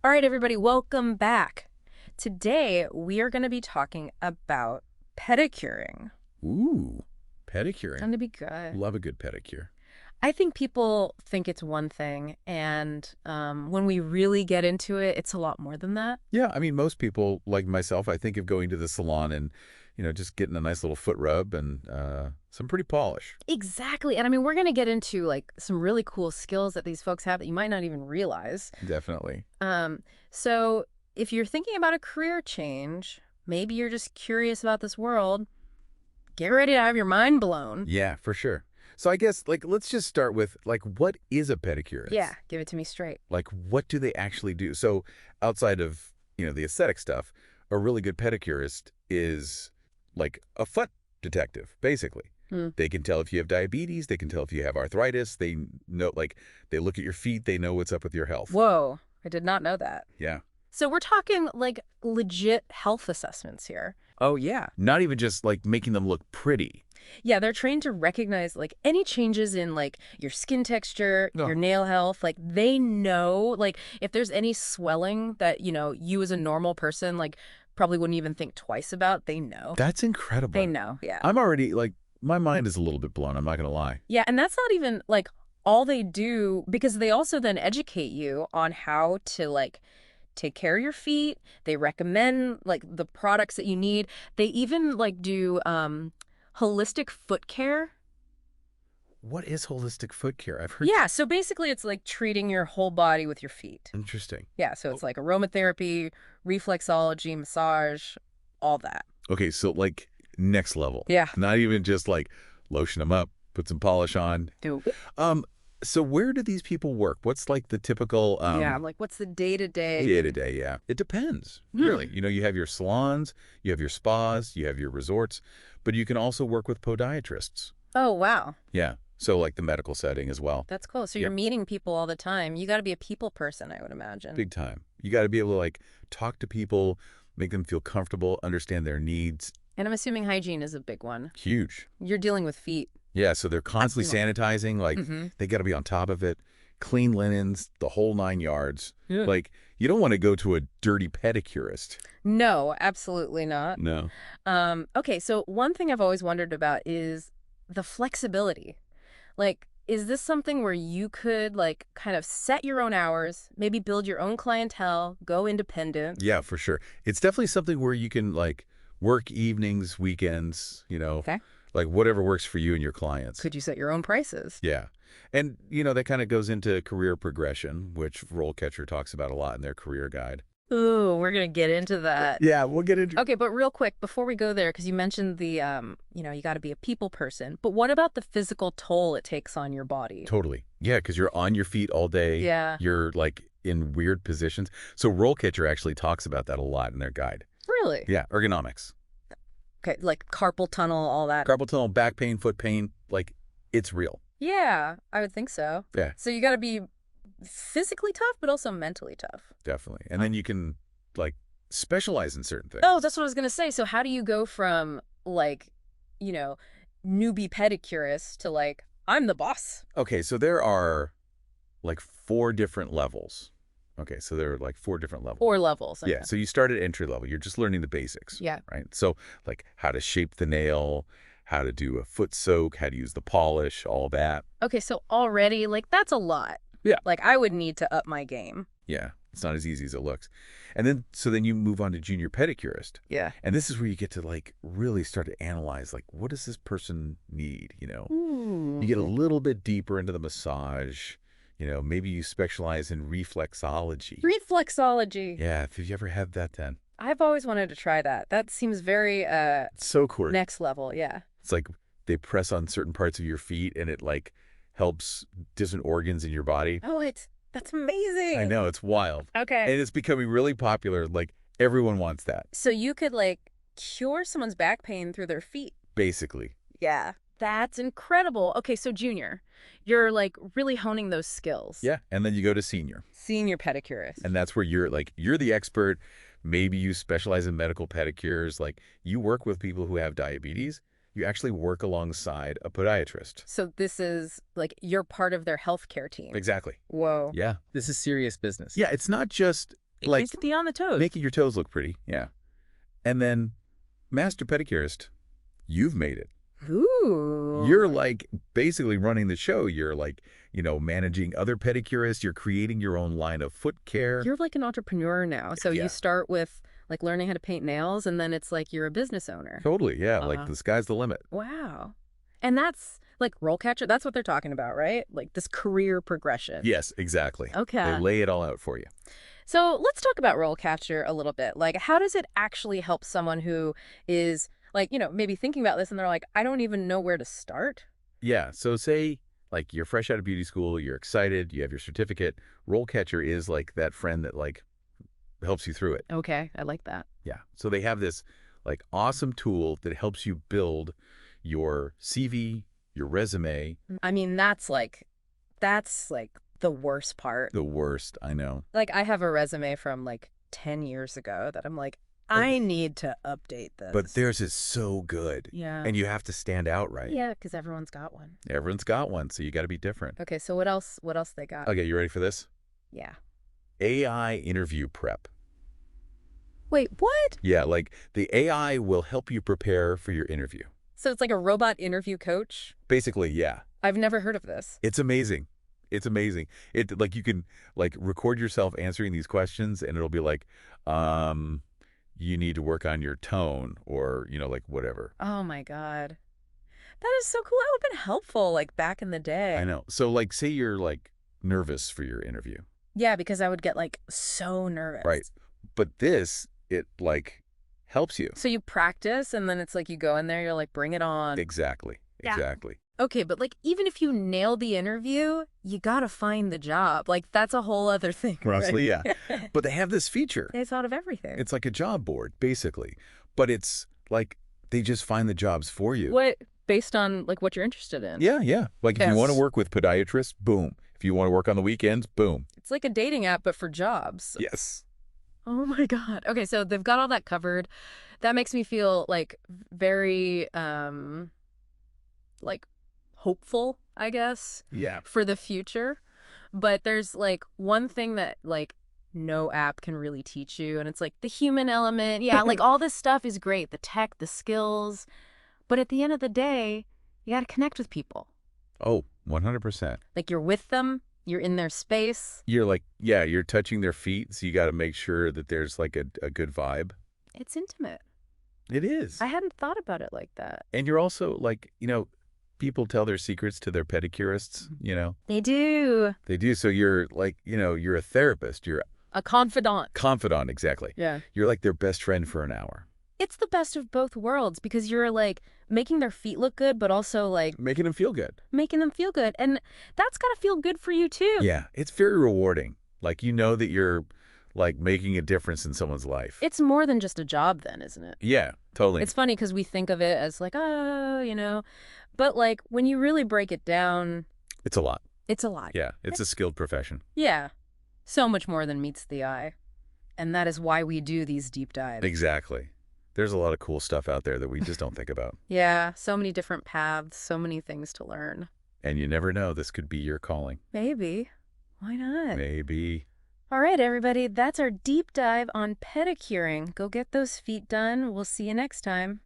All right, everybody, welcome back. Today, we are going to be talking about pedicuring. Ooh, pedicuring. Going to be good. Love a good pedicure. I think people think it's one thing, and when we really get into it, it's a lot more than that. Yeah, I mean, most people, like myself, I think of going to the salon and, just getting a nice little foot rub and some pretty polish. Exactly. And I mean, we're going to get into like some really cool skills that these folks have that you might not even realize. Definitely. So if you're thinking about a career change, maybe you're just curious about this world, get ready to have your mind blown. Yeah, for sure. So I guess, let's just start with, what is a pedicurist? Yeah, give it to me straight. What do they actually do? So outside of, the aesthetic stuff, a really good pedicurist is like a foot detective, basically. They can tell if you have diabetes. They can tell if you have arthritis. They know, they look at your feet. They know what's up with your health. Whoa, I did not know that. Yeah. So we're talking like legit health assessments here. Oh, yeah. Not even just making them look pretty. Yeah, they're trained to recognize like any changes in like your skin texture, No. your nail health. Like they know like if there's any swelling that, you as a normal person like probably wouldn't even think twice about, they know. That's incredible. They know, yeah. I'm already, my mind is a little bit blown. I'm not going to lie. Yeah, and that's not even like all they do, because they also then educate you on how to like take care of your feet. They recommend like the products that you need. They even like do holistic foot care. What is holistic foot care? I've heard. Yeah, so basically it's like treating your whole body with your feet. Interesting. Yeah, so it's like aromatherapy, reflexology, massage, all that. Okay, so next level. Yeah. Not even just lotion them up, put some polish on. Do. So where do these people work? What's the typical Yeah, like what's the day-to-day? day-to-day, yeah. It depends, really. You have your salons, you have your spas, you have your resorts, but you can also work with podiatrists. Oh, wow. Yeah. So the medical setting as well. That's cool. So Yep. you're meeting people all the time. You got to be a people person, I would imagine. Big time. You got to be able to talk to people, make them feel comfortable, understand their needs. And I'm assuming hygiene is a big one. Huge. You're dealing with feet. Yeah, so they're constantly sanitizing. They got to be on top of it. Clean linens, the whole 9 yards. Yeah. You don't want to go to a dirty pedicurist. No, absolutely not. No. Okay, so one thing I've always wondered about is the flexibility. Is this something where you could kind of set your own hours, maybe build your own clientele, go independent? Yeah, for sure. It's definitely something where you can work evenings, weekends, Okay. Whatever works for you and your clients. Could you set your own prices? Yeah. And, that kind of goes into career progression, which RoleCatcher talks about a lot in their career guide. Ooh, we're going to get into that. Yeah, we'll get into Okay, but real quick, before we go there, because you mentioned the, you got to be a people person, but what about the physical toll it takes on your body? Totally. Yeah, because you're on your feet all day. Yeah. You're in weird positions. So RoleCatcher actually talks about that a lot in their guide. Really? Yeah, ergonomics. Okay, like carpal tunnel, all that. Carpal tunnel, back pain, foot pain, it's real. Yeah, I would think so. Yeah. So you got to be physically tough, but also mentally tough. Definitely. And then you can specialize in certain things. Oh, that's what I was going to say. So how do you go from newbie pedicurist to I'm the boss? Okay, so there are 4 different levels. Okay, so there are 4 different levels. 4 levels. Okay. Yeah, so you start at entry level. You're just learning the basics. Yeah. Right? So how to shape the nail, how to do a foot soak, how to use the polish, all that. Okay, so already that's a lot. Yeah. I would need to up my game. Yeah, it's not as easy as it looks. And then you move on to junior pedicurist. Yeah. And this is where you get to really start to analyze what does this person need, You get a little bit deeper into the massage. Maybe you specialize in reflexology. Reflexology. Yeah, if you ever had that then. I've always wanted to try that. That seems very It's so cool. next level, yeah. It's they press on certain parts of your feet and it helps different organs in your body. Oh, that's amazing. I know, it's wild. Okay. And it's becoming really popular. Everyone wants that. So you could cure someone's back pain through their feet. Basically. Yeah. That's incredible. Okay, so junior, you're really honing those skills. Yeah, and then you go to senior. Senior pedicurist. And that's where you're the expert. Maybe you specialize in medical pedicures. You work with people who have diabetes. You actually work alongside a podiatrist. So this is you're part of their healthcare team. Exactly. Whoa. Yeah. This is serious business. Yeah, it's not just Like Basically on the toes. making your toes look pretty, yeah. And then Master Pedicurist, you've made it. Ooh. You're like basically running the show. You're like, managing other pedicurists. You're creating your own line of foot care. You're like an entrepreneur now. So Yeah. you start with like learning how to paint nails, and then it's like you're a business owner. Totally, yeah. Like the sky's the limit. Wow. And that's like RoleCatcher. That's what they're talking about, right? Like this career progression. Yes, exactly. Okay. They lay it all out for you. So let's talk about RoleCatcher a little bit. Like, how does it actually help someone who is like, maybe thinking about this and they're like, I don't even know where to start? Yeah. So say like you're fresh out of beauty school, you're excited, you have your certificate. RoleCatcher is like that friend that like helps you through it. Okay, I like that. Yeah. So they have this like awesome tool that helps you build your CV, your resume. I mean, that's like the worst part. The worst, I know. Like, I have a resume from like 10 years ago that I'm like, I need to update this. But theirs is so good. Yeah. And you have to stand out, right? Yeah, because everyone's got one. Everyone's got one, so you got to be different. Okay, so what else they got? Okay, you ready for this? Yeah. AI interview prep. Wait, what? Yeah, like the AI will help you prepare for your interview. So it's like a robot interview coach? Basically, yeah. I've never heard of this. It's amazing. It's amazing. It like you can like record yourself answering these questions and it'll be like, you need to work on your tone or, like whatever. Oh my God. That is so cool. That would have been helpful like back in the day. I know. So like say you're like nervous for your interview. Yeah, because I would get like so nervous. Right. But it like helps you. So you practice and then it's like you go in there, you're like, bring it on. Exactly. Yeah. Exactly. Okay, but like even if you nail the interview, you gotta find the job. Like that's a whole other thing. Honestly, right? yeah. But they have this feature. They thought of everything. It's like a job board, basically. But it's like they just find the jobs for you. What based on like what you're interested in. Yeah, yeah. Like if you Yes. want to work with podiatrists, boom. If you want to work on the weekends, boom. It's like a dating app, but for jobs. Yes. Oh my God. Okay, so they've got all that covered. That makes me feel like very like hopeful, I guess, Yeah. for the future. But there's like one thing that like no app can really teach you, and it's like the human element. Yeah, like all this stuff is great, the tech, the skills. But at the end of the day, you got to connect with people. Oh, 100%. Like you're with them, you're in their space. You're like, yeah, you're touching their feet, so you got to make sure that there's like a good vibe. It's intimate. It is. I hadn't thought about it like that. And you're also like, people tell their secrets to their pedicurists, They do. They do. So you're like, you're a therapist. You're A confidant. confidant, exactly. Yeah. You're like their best friend for an hour. It's the best of both worlds because you're like making their feet look good, but also like Making them feel good. making them feel good. And that's got to feel good for you too. Yeah, it's very rewarding. Like, that you're like making a difference in someone's life. It's more than just a job then, isn't it? Yeah, totally. It's funny because we think of it as like, but like when you really break it down, It's a lot. it's a lot. Yeah, it's a skilled profession. Yeah. So much more than meets the eye. And that is why we do these deep dives. Exactly. There's a lot of cool stuff out there that we just don't think about. Yeah. So many different paths, so many things to learn. And you never know, this could be your calling. Maybe. Why not? Maybe. All right, everybody. That's our deep dive on pedicuring. Go get those feet done. We'll see you next time.